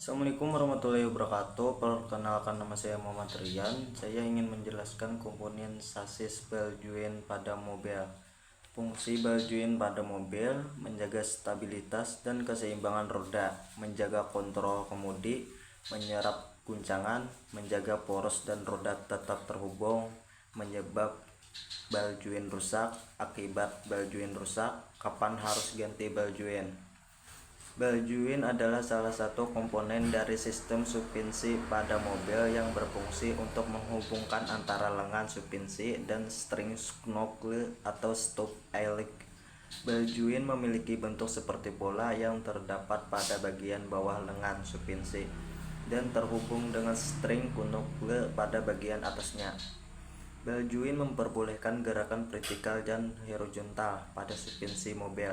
Assalamualaikum warahmatullahi wabarakatuh. Perkenalkan, nama saya Muhammad Rian. Saya ingin menjelaskan komponen sasis ball joint pada mobil. Fungsi ball joint pada mobil: menjaga stabilitas dan keseimbangan roda, menjaga kontrol kemudi, menyerap guncangan, menjaga poros dan roda tetap terhubung, menyebab ball joint rusak. Akibat ball joint rusak, kapan harus ganti ball joint? Ball joint adalah salah satu komponen dari sistem suspensi pada mobil yang berfungsi untuk menghubungkan antara lengan suspensi dan string knuckle atau stop elik. Ball joint memiliki bentuk seperti bola yang terdapat pada bagian bawah lengan suspensi dan terhubung dengan string knuckle pada bagian atasnya. Ball joint memperbolehkan gerakan vertikal dan horizontal pada suspensi mobil,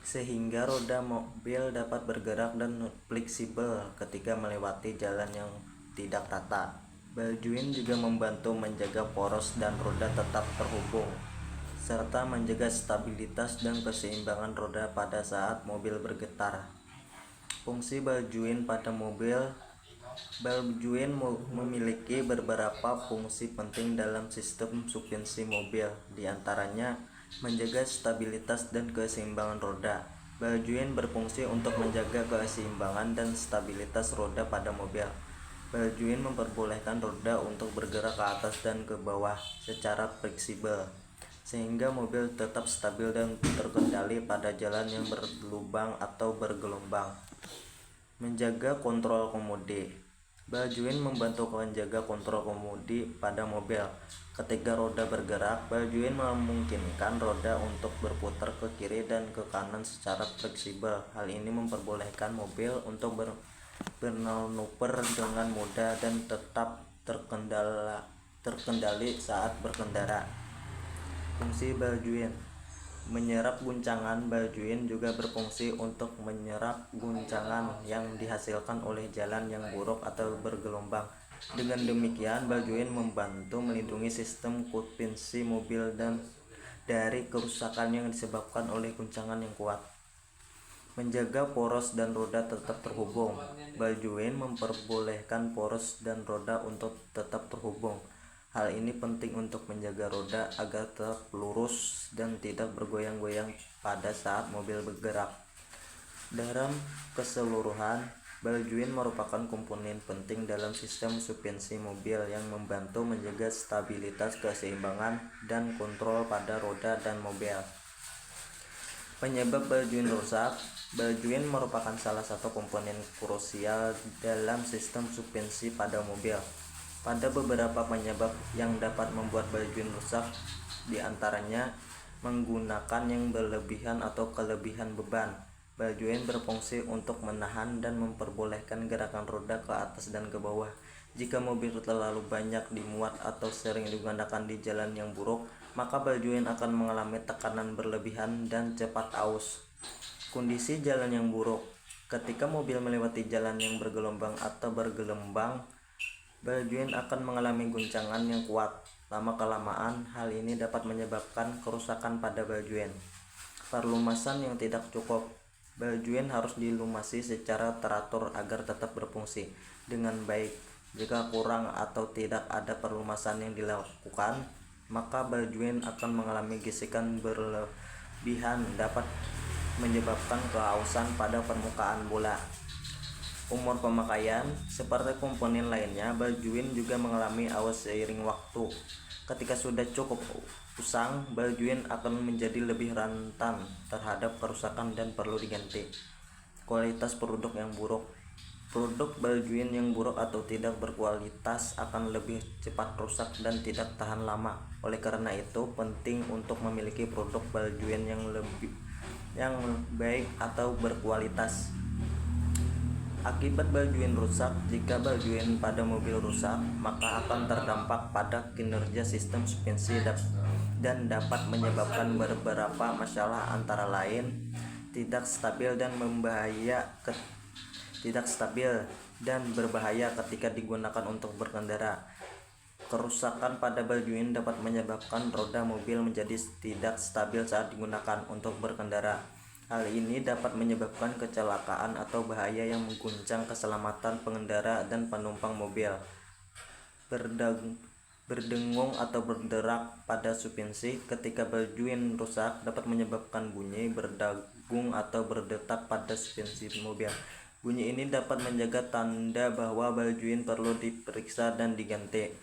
sehingga roda mobil dapat bergerak dan fleksibel ketika melewati jalan yang tidak rata. Ball joint juga membantu menjaga poros dan roda tetap terhubung, serta menjaga stabilitas dan keseimbangan roda pada saat mobil bergetar. Fungsi ball joint pada mobil: ball joint memiliki beberapa fungsi penting dalam sistem suspensi mobil, diantaranya menjaga stabilitas dan keseimbangan roda. Ball joint berfungsi untuk menjaga keseimbangan dan stabilitas roda pada mobil. Ball joint memperbolehkan roda untuk bergerak ke atas dan ke bawah secara fleksibel, sehingga mobil tetap stabil dan terkendali pada jalan yang berlubang atau bergelombang. Menjaga kontrol kemudi: ball joint membantu menjaga kontrol kemudi pada mobil. Ketika roda bergerak, ball joint memungkinkan roda untuk berputar ke kiri dan ke kanan secara fleksibel. Hal ini memperbolehkan mobil untuk bermanuver dengan mudah dan tetap terkendali saat berkendara. Fungsi ball joint: menyerap guncangan. Ball joint juga berfungsi untuk menyerap guncangan yang dihasilkan oleh jalan yang buruk atau bergelombang. Dengan demikian, ball joint membantu melindungi sistem suspensi mobil dan dari kerusakan yang disebabkan oleh guncangan yang kuat. Menjaga poros dan roda tetap terhubung: ball joint memperbolehkan poros dan roda untuk tetap terhubung. Hal ini penting untuk menjaga roda agar tetap lurus dan tidak bergoyang-goyang pada saat mobil bergerak. Dalam keseluruhan, ball joint merupakan komponen penting dalam sistem suspensi mobil yang membantu menjaga stabilitas, keseimbangan, dan kontrol pada roda dan mobil. Penyebab ball joint rusak: ball joint merupakan salah satu komponen krusial dalam sistem suspensi pada mobil. Pada beberapa penyebab yang dapat membuat ball joint rusak, diantaranya menggunakan yang berlebihan atau kelebihan beban. Ball joint berfungsi untuk menahan dan memperbolehkan gerakan roda ke atas dan ke bawah. Jika mobil terlalu banyak dimuat atau sering digunakan di jalan yang buruk, maka ball joint akan mengalami tekanan berlebihan dan cepat aus. Kondisi jalan yang buruk: ketika mobil melewati jalan yang bergelombang atau bergelembang, ball joint akan mengalami guncangan yang kuat. Lama-kelamaan, hal ini dapat menyebabkan kerusakan pada ball joint. Perlumasan yang tidak cukup: ball joint harus dilumasi secara teratur agar tetap berfungsi dengan baik. Jika kurang atau tidak ada perlumasan yang dilakukan, maka ball joint akan mengalami gesekan berlebihan, dapat menyebabkan keausan pada permukaan bola. Umur pemakaian: seperti komponen lainnya, ball joint juga mengalami aus seiring waktu. Ketika sudah cukup usang, ball joint akan menjadi lebih rentan terhadap kerusakan dan perlu diganti. Kualitas produk yang buruk: produk ball joint yang buruk atau tidak berkualitas akan lebih cepat rusak dan tidak tahan lama. Oleh karena itu, penting untuk memiliki produk ball joint yang baik atau berkualitas. Akibat ball joint rusak: jika ball joint pada mobil rusak, maka akan terdampak pada kinerja sistem suspensi dan dapat menyebabkan beberapa masalah, antara lain tidak stabil dan berbahaya ketika digunakan untuk berkendara. Kerusakan pada ball joint dapat menyebabkan roda mobil menjadi tidak stabil saat digunakan untuk berkendara. Hal ini dapat menyebabkan kecelakaan atau bahaya yang mengguncang keselamatan pengendara dan penumpang mobil. Berdengung atau berderak pada suspensi ketika baljuin rusak dapat menyebabkan bunyi berdengung atau berdetak pada suspensi mobil. Bunyi ini dapat menjaga tanda bahwa baljuin perlu diperiksa dan diganti.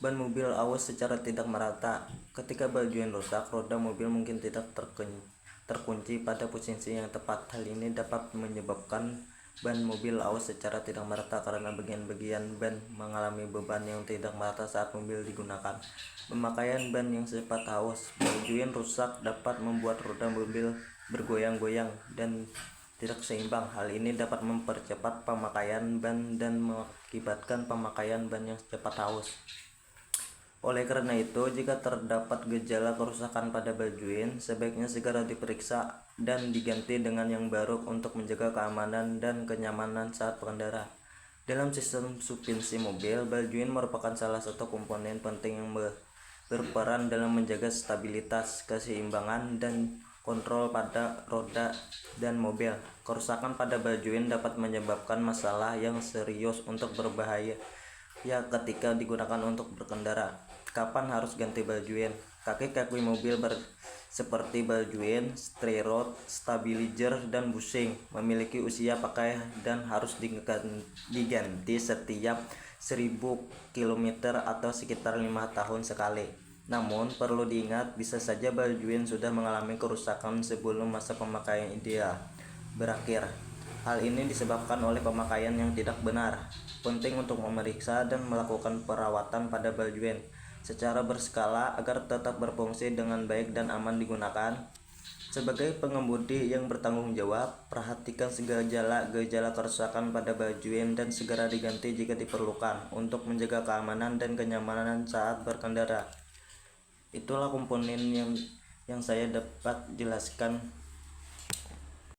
Ban mobil aus secara tidak merata. Ketika baljuin rusak, roda mobil mungkin tidak terkunci pada posisi yang tepat. Hal ini dapat menyebabkan ban mobil aus secara tidak merata karena bagian-bagian ban mengalami beban yang tidak merata saat mobil digunakan. Pemakaian ban yang cepat aus. Baljuin rusak dapat membuat roda mobil bergoyang-goyang dan tidak seimbang. Hal ini dapat mempercepat pemakaian ban dan mengakibatkan pemakaian ban yang cepat aus. Oleh karena itu, jika terdapat gejala kerusakan pada baljuin, sebaiknya segera diperiksa dan diganti dengan yang baru untuk menjaga keamanan dan kenyamanan saat berkendara. Dalam sistem suspensi mobil, baljuin merupakan salah satu komponen penting yang berperan dalam menjaga stabilitas, keseimbangan, dan kontrol pada roda dan mobil. Kerusakan pada baljuin dapat menyebabkan masalah yang serius untuk berbahaya ketika digunakan untuk berkendara. Kapan harus ganti baljuin? Kaki-kaki mobil seperti baljuin, strut, stabilizer, dan bushing memiliki usia pakai dan harus diganti setiap 1000 km atau sekitar 5 tahun sekali. Namun perlu diingat, bisa saja baljuin sudah mengalami kerusakan sebelum masa pemakaian ideal berakhir. Hal ini disebabkan oleh pemakaian yang tidak benar. Penting untuk memeriksa dan melakukan perawatan pada baljuin secara berskala agar tetap berfungsi dengan baik dan aman digunakan. Sebagai pengemudi yang bertanggung jawab, perhatikan gejala kerusakan pada baljuin dan segera diganti jika diperlukan untuk menjaga keamanan dan kenyamanan saat berkendara. Itulah komponen yang saya dapat jelaskan